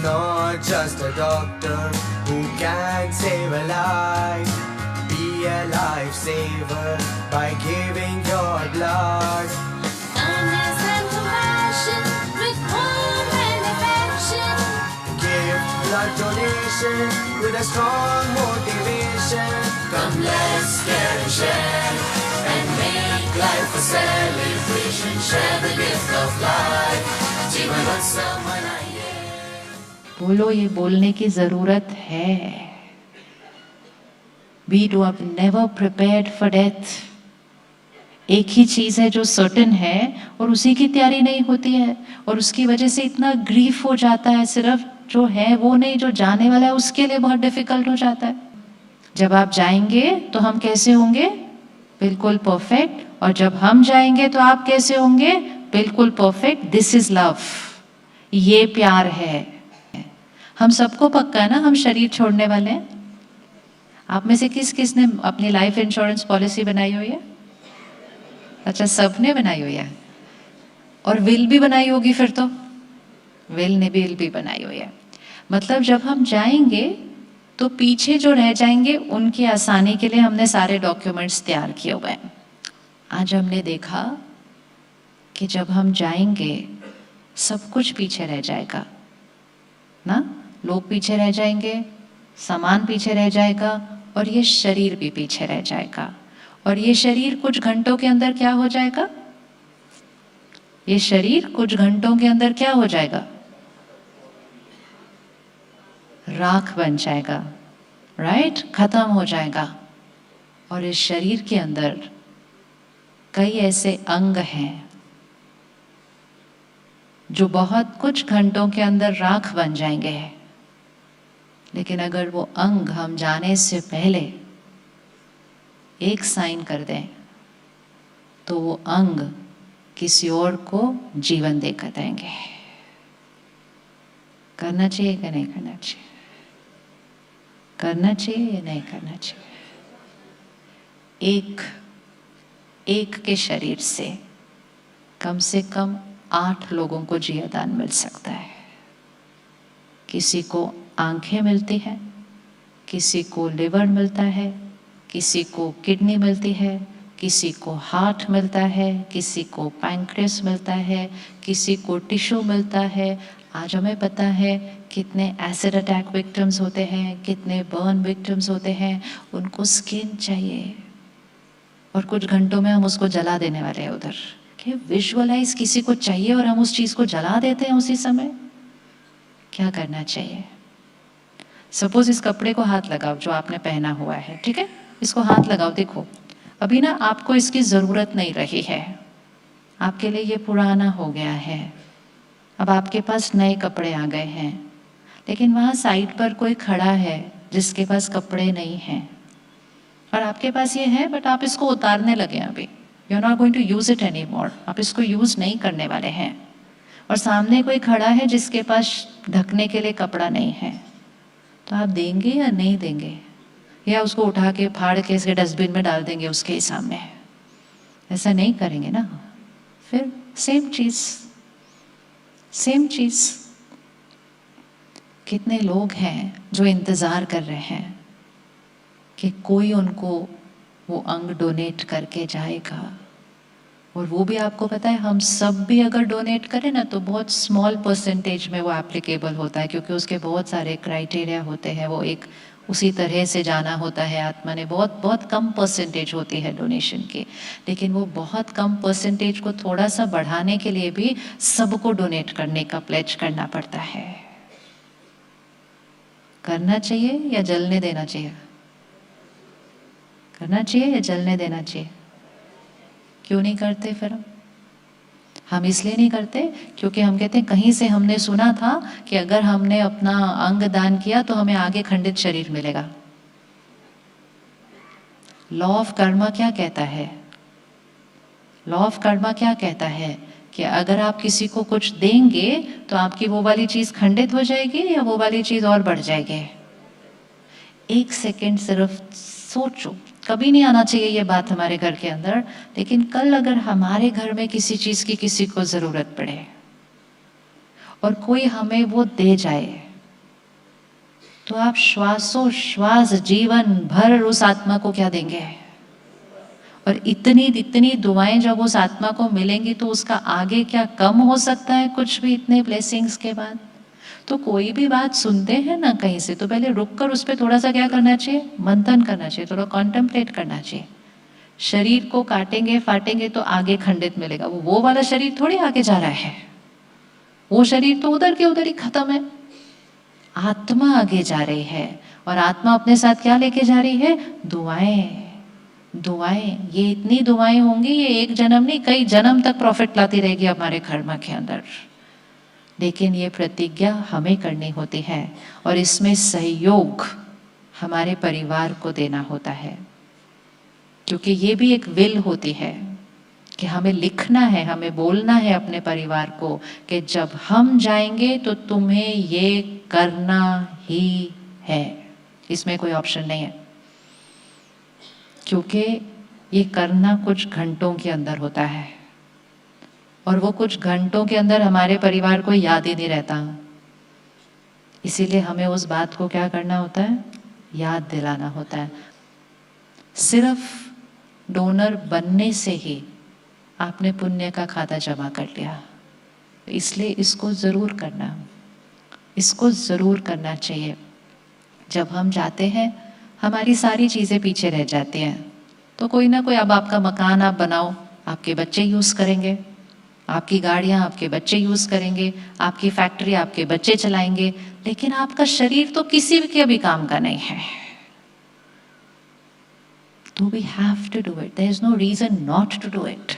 not just a doctor who can save a life. Be a lifesaver by giving your blood. Kindness and compassion require manufacture. Give blood donation with a strong motivation. Come, let's care and share and make life a celebration. Share the gift of life. जीवन उत्सव मनाइए. बोलो, ये बोलने की जरूरत है. We have never prepared for death. एक ही चीज है जो सर्टेन है और उसी की तैयारी नहीं होती है और उसकी वजह से इतना ग्रीफ हो जाता है. सिर्फ जो है वो नहीं, जो जाने वाला है उसके लिए बहुत डिफिकल्ट हो जाता है. जब आप जाएंगे तो हम कैसे होंगे? बिल्कुल परफेक्ट. और जब हम जाएंगे तो आप कैसे होंगे? बिल्कुल परफेक्ट. This is love. ये प्यार है. हम सबको पक्का है ना हम शरीर छोड़ने वाले हैं. आप में से किस किस ने अपनी लाइफ इंश्योरेंस पॉलिसी बनाई हुई है? अच्छा, सबने बनाई हुई है. और विल भी बनाई होगी फिर तो. विल ने भी बनाई हुई है. मतलब जब हम जाएंगे तो पीछे जो रह जाएंगे उनकी आसानी के लिए हमने सारे डॉक्यूमेंट्स तैयार किए हुए हैं. आज हमने देखा कि जब हम जाएंगे सब कुछ पीछे रह जाएगा ना. लोग पीछे रह जाएंगे, सामान पीछे रह जाएगा और ये शरीर भी पीछे रह जाएगा. और ये शरीर कुछ घंटों के अंदर क्या हो जाएगा? ये शरीर कुछ घंटों के अंदर क्या हो जाएगा? राख बन जाएगा. राइट? खत्म हो जाएगा. और इस शरीर के अंदर कई ऐसे अंग हैं जो बहुत कुछ घंटों के अंदर राख बन जाएंगे. लेकिन अगर वो अंग हम जाने से पहले एक साइन कर दें तो वो अंग किसी और को जीवन देकर देंगे. करना चाहिए कि नहीं करना चाहिए? करना चाहिए या नहीं करना चाहिए? एक के शरीर से कम 8 लोगों को जीवदान मिल सकता है. किसी को आंखें मिलती हैं, किसी को लिवर मिलता है, किसी को किडनी मिलती है, किसी को हार्ट मिलता है, किसी को पैंक्रियास मिलता है, किसी को टिश्यू मिलता है. आज हमें पता है कितने एसिड अटैक विक्टिम्स होते हैं, कितने बर्न विक्टिम्स होते हैं. उनको स्किन चाहिए और कुछ घंटों में हम उसको जला देने वाले हैं उधर. कि विजुअलाइज किसी को चाहिए और हम उस चीज़ को जला देते हैं उसी समय. क्या करना चाहिए? सपोज इस कपड़े को हाथ लगाओ जो आपने पहना हुआ है. ठीक है, इसको हाथ लगाओ. देखो अभी ना आपको इसकी ज़रूरत नहीं रही है. आपके लिए ये पुराना हो गया है. अब आपके पास नए कपड़े आ गए हैं. लेकिन वहाँ साइड पर कोई खड़ा है जिसके पास कपड़े नहीं हैं और आपके पास ये है बट आप इसको उतारने लगे. अभी you are not going to use it any more. आप इसको यूज़ नहीं करने वाले हैं. और सामने कोई खड़ा है जिसके पास ढकने के लिए कपड़ा नहीं है. तो आप देंगे या नहीं देंगे? या उसको उठा के फाड़ के इसके डस्टबिन में डाल देंगे उसके ही सामने? ऐसा नहीं करेंगे ना. फिर सेम चीज़. कितने लोग हैं जो इंतज़ार कर रहे हैं कि कोई उनको वो अंग डोनेट करके जाएगा. और वो भी आपको पता है हम सब भी अगर डोनेट करें ना तो बहुत स्मॉल परसेंटेज में वो एप्लीकेबल होता है. क्योंकि उसके बहुत सारे क्राइटेरिया होते हैं. वो एक उसी तरह से जाना होता है आत्मा ने. बहुत कम परसेंटेज होती है डोनेशन की. लेकिन वो बहुत कम परसेंटेज को थोड़ा सा बढ़ाने के लिए भी सबको डोनेट करने का प्लेज करना पड़ता है. करना चाहिए या जलने देना चाहिए? करना चाहिए या जलने देना चाहिए? क्यों नहीं करते फिर? हम इसलिए नहीं करते क्योंकि हम कहते हैं कहीं से हमने सुना था कि अगर हमने अपना अंग दान किया तो हमें आगे खंडित शरीर मिलेगा. लॉ ऑफ कर्मा क्या कहता है? लॉ ऑफ कर्मा क्या कहता है कि अगर आप किसी को कुछ देंगे तो आपकी वो वाली चीज़ खंडित हो जाएगी या वो वाली चीज़ और बढ़ जाएगी. 1 सेकेंड सिर्फ सोचो. कभी नहीं आना चाहिए ये बात हमारे घर के अंदर. लेकिन कल अगर हमारे घर में किसी चीज़ की किसी को ज़रूरत पड़े और कोई हमें वो दे जाए तो आप श्वासोश्वास जीवन भर उस आत्मा को क्या देंगे? और इतनी इतनी दुआएं जब उस आत्मा को मिलेंगी तो उसका आगे क्या कम हो सकता है कुछ भी इतने ब्लेसिंग्स के बाद? तो कोई भी बात सुनते हैं ना कहीं से, तो पहले रुक कर उस पर थोड़ा सा क्या करना चाहिए? मंथन करना चाहिए, थोड़ा कॉन्टेम्पलेट करना चाहिए। शरीर को काटेंगे फाटेंगे तो आगे खंडित मिलेगा, वो वाला शरीर थोड़ी आगे जा रहा है, वो शरीर तो उधर के उधर ही खत्म है। आत्मा आगे जा रही है, और आत्मा अपने साथ क्या लेके जा रही है? दुआएं। दुआएं, ये इतनी दुआएं होंगी, ये एक जन्म नहीं कई जन्म तक प्रॉफिट लाती रहेगी हमारे कर्म के अंदर। लेकिन ये प्रतिज्ञा हमें करनी होती है, और इसमें सहयोग हमारे परिवार को देना होता है, क्योंकि ये भी एक विल होती है कि हमें लिखना है, हमें बोलना है अपने परिवार को कि जब हम जाएंगे तो तुम्हें ये करना ही है, इसमें कोई ऑप्शन नहीं है। क्योंकि ये करना कुछ घंटों के अंदर होता है, और वो कुछ घंटों के अंदर हमारे परिवार को याद ही नहीं रहता। इसीलिए हमें उस बात को क्या करना होता है? याद दिलाना होता है। सिर्फ डोनर बनने से ही आपने पुण्य का खाता जमा कर लिया, इसलिए इसको ज़रूर करना, इसको ज़रूर करना चाहिए। जब हम जाते हैं हमारी सारी चीज़ें पीछे रह जाती हैं, तो कोई ना कोई, अब आपका मकान आप बनाओ, आपके बच्चे यूज़ करेंगे, आपकी गाड़ियाँ आपके बच्चे यूज़ करेंगे, आपकी फैक्ट्री आपके बच्चे चलाएंगे, लेकिन आपका शरीर तो किसी के भी काम का नहीं है। तो we have to do it, there is no reason not to do it.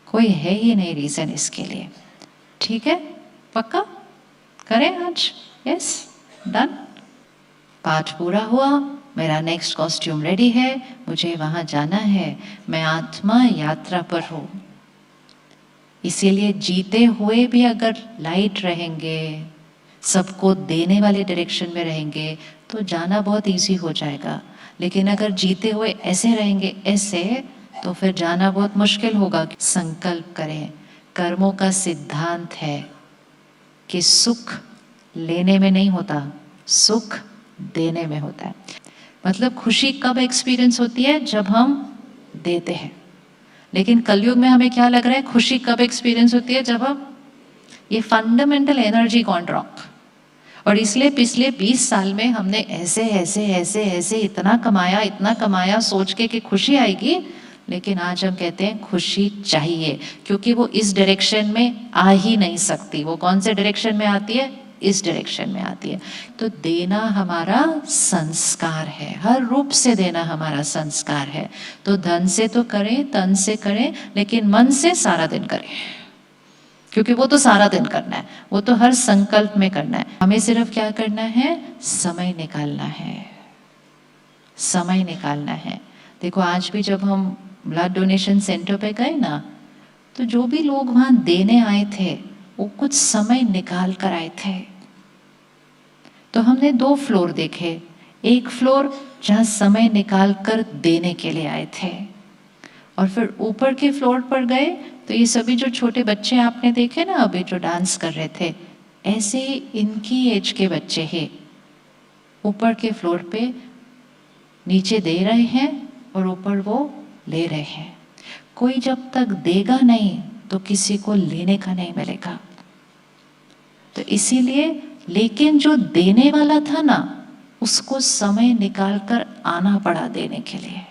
कोई है ही नहीं रीज़न इसके लिए। ठीक है, पक्का करें आज? Yes, done. पाठ पूरा हुआ, मेरा नेक्स्ट कॉस्ट्यूम रेडी है, मुझे वहाँ जाना है, मैं आत्मा यात्रा पर हूँ। इसीलिए जीते हुए भी अगर लाइट रहेंगे, सबको देने वाले डायरेक्शन में रहेंगे, तो जाना बहुत इजी हो जाएगा। लेकिन अगर जीते हुए ऐसे रहेंगे, ऐसे, तो फिर जाना बहुत मुश्किल होगा। संकल्प करें। कर्मों का सिद्धांत है कि सुख लेने में नहीं होता, सुख देने में होता है। मतलब खुशी कब एक्सपीरियंस होती है? जब हम देते हैं। लेकिन कलयुग में हमें क्या लग रहा है? खुशी कब एक्सपीरियंस होती है? जब हम, ये फंडामेंटल एनर्जी गॉन रॉन्ग। और इसलिए पिछले 20 साल में हमने ऐसे ऐसे ऐसे ऐसे इतना कमाया सोच के कि खुशी आएगी, लेकिन आज हम कहते हैं खुशी चाहिए, क्योंकि वो इस डायरेक्शन में आ ही नहीं सकती। वो कौन से डायरेक्शन में आती है? इस डायरेक्शन में आती है। तो देना हमारा संस्कार है, हर रूप से देना हमारा संस्कार है। तो धन से तो करें, तन से करें, लेकिन मन से सारा दिन करें, क्योंकि वो तो सारा दिन करना है, वो तो हर संकल्प में करना है। हमें सिर्फ क्या करना है? समय निकालना है, समय निकालना है। देखो आज भी जब हम ब्लड डोनेशन सेंटर पे गए ना, तो जो भी लोग वहां देने आए थे वो कुछ समय निकाल कर आए थे। तो हमने 2 फ्लोर देखे। एक फ्लोर जहाँ समय निकाल कर देने के लिए आए थे, और फिर ऊपर के फ्लोर पर गए तो ये सभी जो छोटे बच्चे आपने देखे ना अभी जो डांस कर रहे थे, ऐसे ही इनकी एज के बच्चे हैं, ऊपर के फ्लोर पे नीचे दे रहे हैं और ऊपर वो ले रहे हैं। कोई जब तक देगा नहीं तो किसी को लेने का नहीं मिलेगा। तो इसीलिए, लेकिन जो देने वाला था ना, उसको समय निकाल कर आना पड़ा देने के लिए।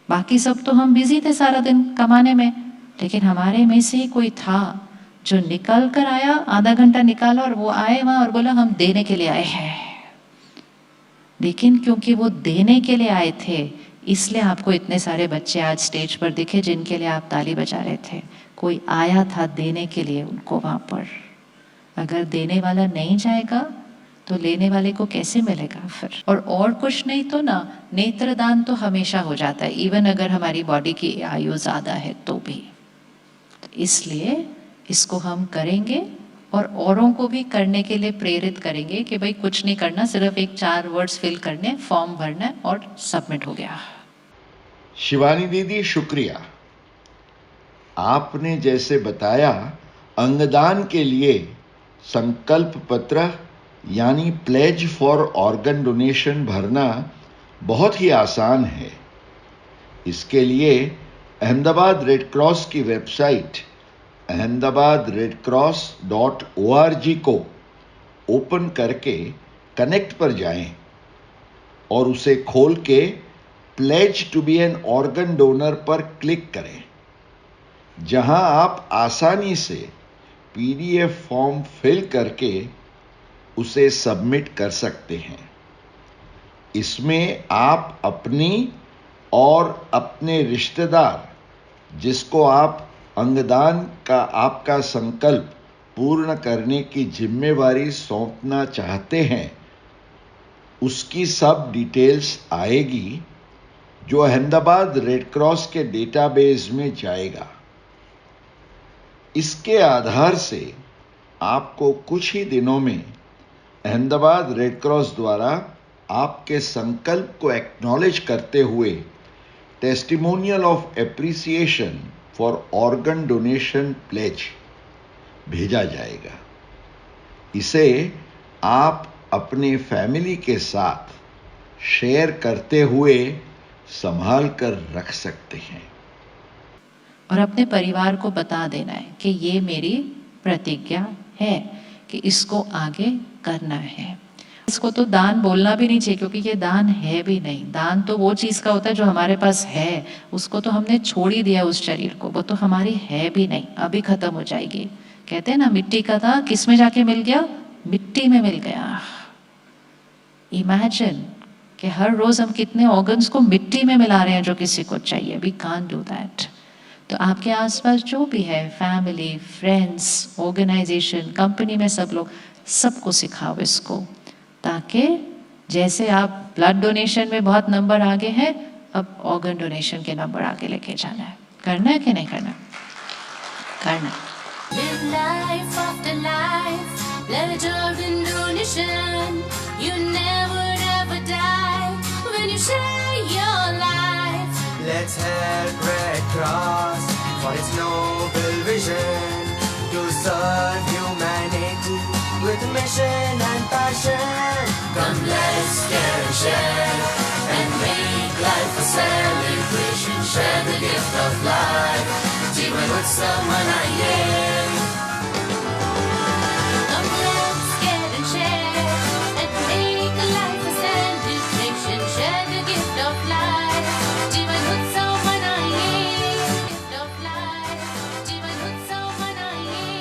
बाकी सब तो हम बिजी थे सारा दिन कमाने में, लेकिन हमारे में से ही कोई था जो निकल कर आया, आधा घंटा निकाला और वो आए वहां और बोला हम देने के लिए आए हैं। लेकिन क्योंकि वो देने के लिए आए थे, इसलिए आपको इतने सारे बच्चे आज स्टेज पर दिखे जिनके लिए आप ताली बजा रहे थे। कोई आया था देने के लिए उनको वहां पर। अगर देने वाला नहीं जाएगा तो लेने वाले को कैसे मिलेगा फिर? और कुछ नहीं तो ना, नेत्रदान तो हमेशा हो जाता है, इवन अगर हमारी बॉडी की आयु ज़्यादा है तो भी। इसलिए इसको हम करेंगे और औरों को भी करने के लिए प्रेरित करेंगे कि भाई कुछ नहीं करना, सिर्फ एक 4 वर्ड्स फिल करने, फॉर्म भरना है और सबमिट हो गया। शिवानी दीदी शुक्रिया। आपने जैसे बताया अंगदान के लिए संकल्प पत्र यानी प्लेज फॉर ऑर्गन डोनेशन भरना बहुत ही आसान है। इसके लिए अहमदाबाद रेड क्रॉस की वेबसाइट ahmedabadredcross.org को ओपन करके कनेक्ट पर जाएं और उसे खोल के pledge to be an organ donor पर क्लिक करें, जहां आप आसानी से PDF फॉर्म फिल करके उसे सबमिट कर सकते हैं। इसमें आप अपनी और अपने रिश्तेदार जिसको आप अंगदान का आपका संकल्प पूर्ण करने की जिम्मेवारी सौंपना चाहते हैं, उसकी सब डिटेल्स आएगी जो अहमदाबाद रेड क्रॉस के डेटाबेस में जाएगा। इसके आधार से आपको कुछ ही दिनों में अहमदाबाद रेड क्रॉस द्वारा आपके संकल्प को एक्नॉलेज करते हुए testimonial of appreciation for organ donation pledge भेजा जाएगा। इसे आप अपने फैमिली के साथ शेयर करते हुए संभाल कर रख सकते हैं और अपने परिवार को बता देना है कि ये मेरी प्रतिज्ञा है कि इसको आगे करना है। इसको तो दान बोलना भी नहीं चाहिए, क्योंकि ये दान है भी नहीं। दान तो वो चीज़ का होता है जो हमारे पास है, उसको तो हमने छोड़ ही दिया उस शरीर को, वो तो हमारी है भी नहीं, अभी खत्म हो जाएगी। कहते हैं ना, मिट्टी का था किस में जाके मिल गया, मिट्टी में मिल गया। इमेजिन कि हर रोज हम कितने ऑर्गन्स को मिट्टी में मिला रहे हैं जो किसी को चाहिए। We can't do that. तो आपके आसपास जो भी है, फैमिली, फ्रेंड्स, ऑर्गेनाइजेशन, कंपनी में सब लोग, सबको सिखाओ इसको, ताकि जैसे आप ब्लड डोनेशन में बहुत नंबर आगे हैं, अब ऑर्गन डोनेशन के नंबर आगे लेके जाना है। करना है कि नहीं करना? करना। Live life after life, pledge organ donation. You never ever die when you share your life. Let's help Red Cross for its noble vision to serve humanity with mission and passion. Come, let's care and share and make life a celebration. Share the gift of life. जीवन उत्सव मनाइए. Come, let's get and share and make life a celebration. Share the gift of life. जीवन उत्सव मनाइए. Gift of life. जीवन उत्सव मनाइए.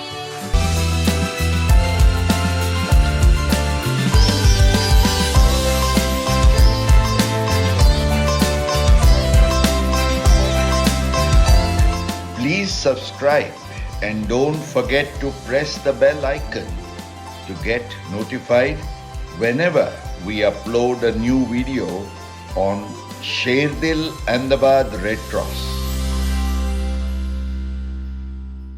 Please subscribe and don't forget to press the bell icon to get notified whenever we upload a new video on Sherdil Ahmedabad Red Cross.